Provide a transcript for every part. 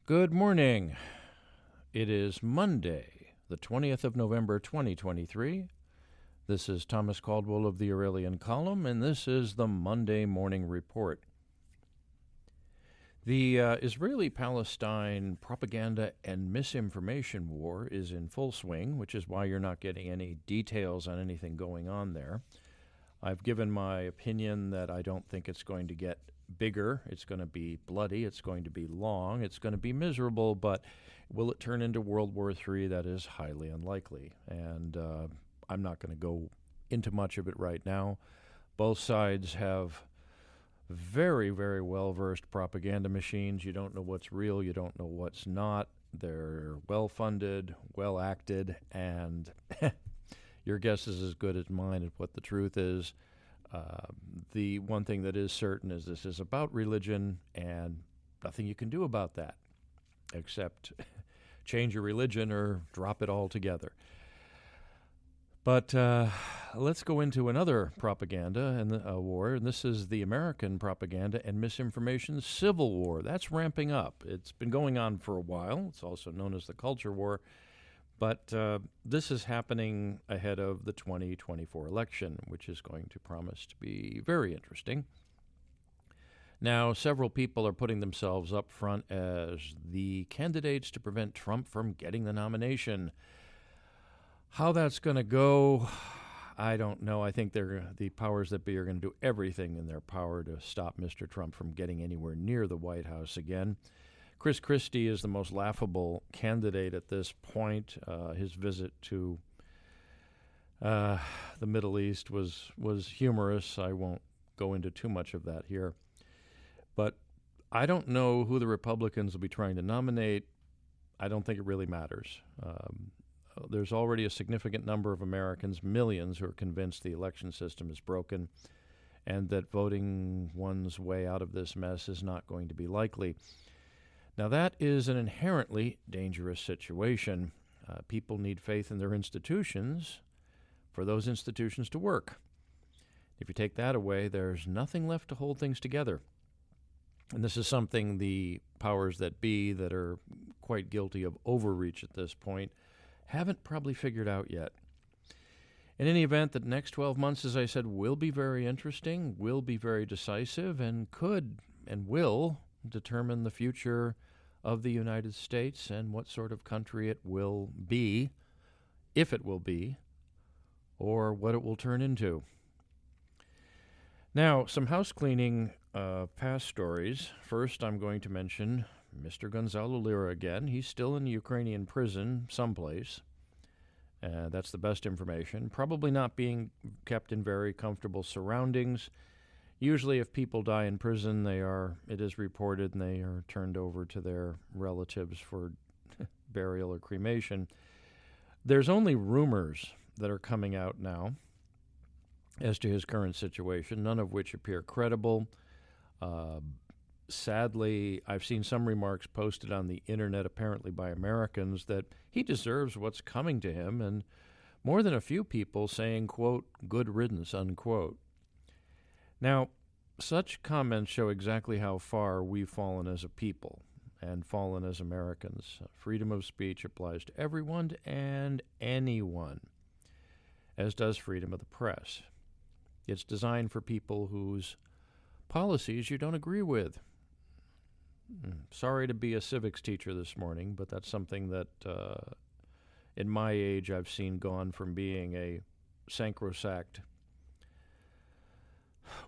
Good morning. It is Monday, the 20th of November, 2023. This is Thomas Caldwell of the Aurelian Column, and this is the Monday Morning Report. The Israeli-Palestine propaganda and misinformation war is in full swing, which is why you're not getting any details on anything going on there. I've given my opinion that I don't think it's going to get bigger. It's going to be bloody. It's going to be long. It's going to be miserable. But will it turn into World War III? That is highly unlikely. And I'm not going to go into much of it right now. Both sides have very, very well-versed propaganda machines. You don't know what's real. You don't know what's not. They're well-funded, well-acted, and your guess is as good as mine at what the truth is. The one thing that is certain is this is about religion, and nothing you can do about that except change your religion or drop it altogether. But let's go into another propaganda and war, and this is the American propaganda and misinformation civil war. That's ramping up. It's been going on for a while. It's also known as the culture war. But this is happening ahead of the 2024 election, which is going to promise to be very interesting. Now, several people are putting themselves up front as the candidates to prevent Trump from getting the nomination. How that's going to go, I don't know. I think the powers that be are going to do everything in their power to stop Mr. Trump from getting anywhere near the White House again. Chris Christie is the most laughable candidate at this point. His visit to the Middle East was humorous. I won't go into too much of that here. But I don't know who the Republicans will be trying to nominate. I don't think it really matters. There's already a significant number of Americans, millions, who are convinced the election system is broken and that voting one's way out of this mess is not going to be likely. Now, that is an inherently dangerous situation. People need faith in their institutions for those institutions to work. If you take that away, there's nothing left to hold things together. And this is something the powers that be, that are quite guilty of overreach at this point, haven't probably figured out yet. In any event, the next 12 months, as I said, will be very interesting, will be very decisive, and could and will determine the future of the United States and what sort of country it will be, if it will be, or what it will turn into. Now, some house cleaning past stories. First, I'm going to mention Mr. Gonzalo Lira again. He's still in a Ukrainian prison someplace. That's the best information. Probably not being kept in very comfortable surroundings. Usually if people die in prison, it is reported, and they are turned over to their relatives for burial or cremation. There's only rumors that are coming out now as to his current situation, none of which appear credible. Sadly, I've seen some remarks posted on the internet, apparently by Americans, that he deserves what's coming to him, and more than a few people saying, quote, "good riddance," unquote. Now, such comments show exactly how far we've fallen as a people and fallen as Americans. Freedom of speech applies to everyone and anyone, as does freedom of the press. It's designed for people whose policies you don't agree with. Sorry to be a civics teacher this morning, but that's something that in my age I've seen gone from being a sacrosanct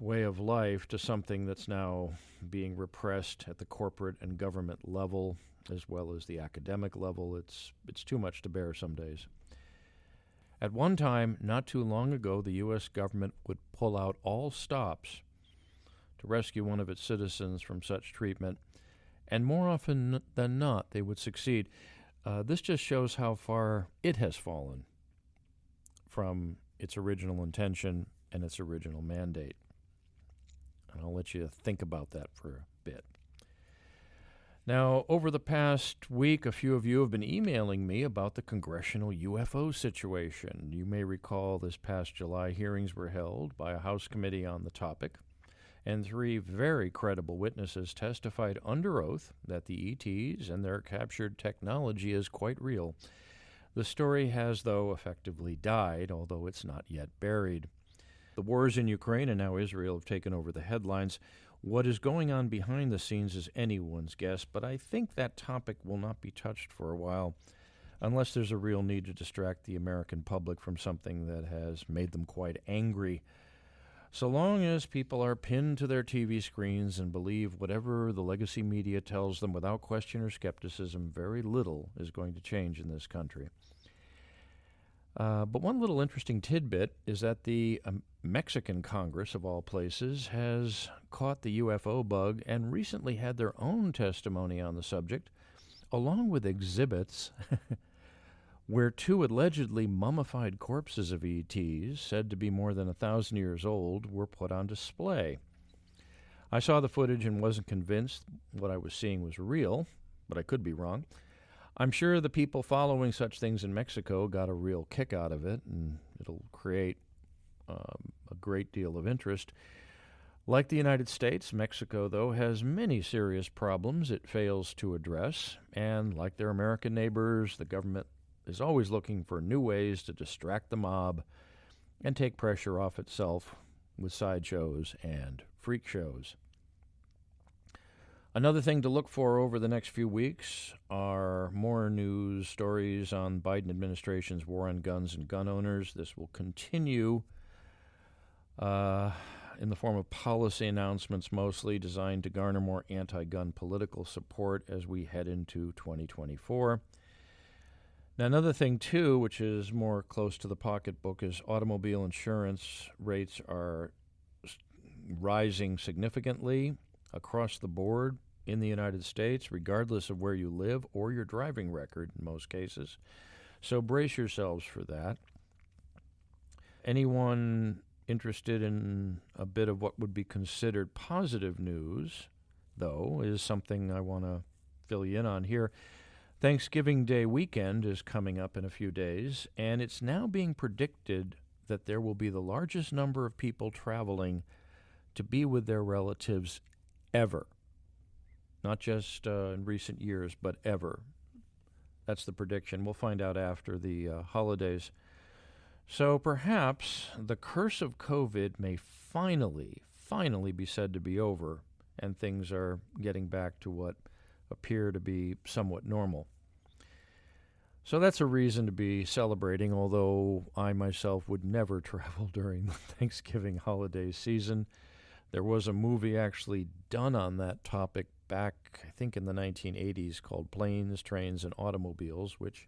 way of life to something that's now being repressed at the corporate and government level as well as the academic level. It's too much to bear some days. At one time, not too long ago, the U.S. government would pull out all stops to rescue one of its citizens from such treatment, and more often than not, they would succeed. This just shows how far it has fallen from its original intention and its original mandate. And I'll let you think about that for a bit. Now, over the past week, a few of you have been emailing me about the Congressional UFO situation. You may recall this past July, hearings were held by a House committee on the topic, and 3 very credible witnesses testified under oath that the ETs and their captured technology is quite real. The story has, though, effectively died, although it's not yet buried. The wars in Ukraine and now Israel have taken over the headlines. What is going on behind the scenes is anyone's guess, but I think that topic will not be touched for a while, unless there's a real need to distract the American public from something that has made them quite angry. So long as people are pinned to their TV screens and believe whatever the legacy media tells them without question or skepticism, very little is going to change in this country. But one little interesting tidbit is that the Mexican Congress, of all places, has caught the UFO bug and recently had their own testimony on the subject, along with exhibits where 2 allegedly mummified corpses of ETs, said to be more than 1,000 years old, were put on display. I saw the footage and wasn't convinced what I was seeing was real, but I could be wrong. I'm sure the people following such things in Mexico got a real kick out of it, and it'll create a great deal of interest. Like the United States, Mexico, though, has many serious problems it fails to address, and like their American neighbors, the government is always looking for new ways to distract the mob and take pressure off itself with sideshows and freak shows. Another thing to look for over the next few weeks are more news stories on Biden administration's war on guns and gun owners. This will continue in the form of policy announcements, mostly designed to garner more anti-gun political support as we head into 2024. Now, another thing, too, which is more close to the pocketbook, is automobile insurance rates are rising significantly across the board in the United States, regardless of where you live or your driving record in most cases. So brace yourselves for that. Anyone interested in a bit of what would be considered positive news, though, is something I want to fill you in on here. Thanksgiving Day weekend is coming up in a few days, and it's now being predicted that there will be the largest number of people traveling to be with their relatives ever. Not just in recent years, but ever. That's the prediction. We'll find out after the holidays. So perhaps the curse of COVID may finally be said to be over, and things are getting back to what appear to be somewhat normal. So that's a reason to be celebrating, although I myself would never travel during the Thanksgiving holiday season. There was a movie actually done on that topic back, I think, in the 1980s called Planes, Trains, and Automobiles, which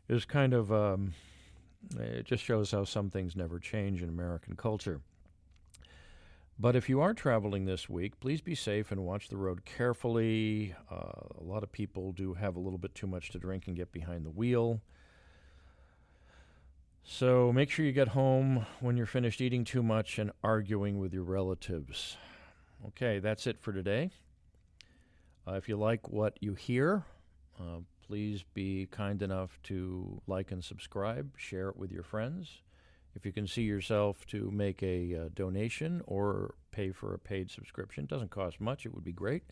is kind of, it just shows how some things never change in American culture. But if you are traveling this week, please be safe and watch the road carefully. A lot of people do have a little bit too much to drink and get behind the wheel. So make sure you get home when you're finished eating too much and arguing with your relatives. Okay, that's it for today. If you like what you hear, please be kind enough to like and subscribe, share it with your friends. If you can see yourself to make a donation or pay for a paid subscription, it doesn't cost much. It would be great.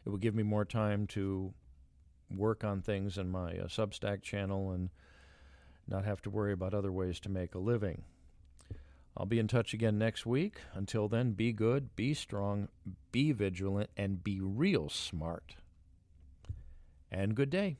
It would give me more time to work on things in my Substack channel and not have to worry about other ways to make a living. I'll be in touch again next week. Until then, be good, be strong, be vigilant, and be real smart. And good day.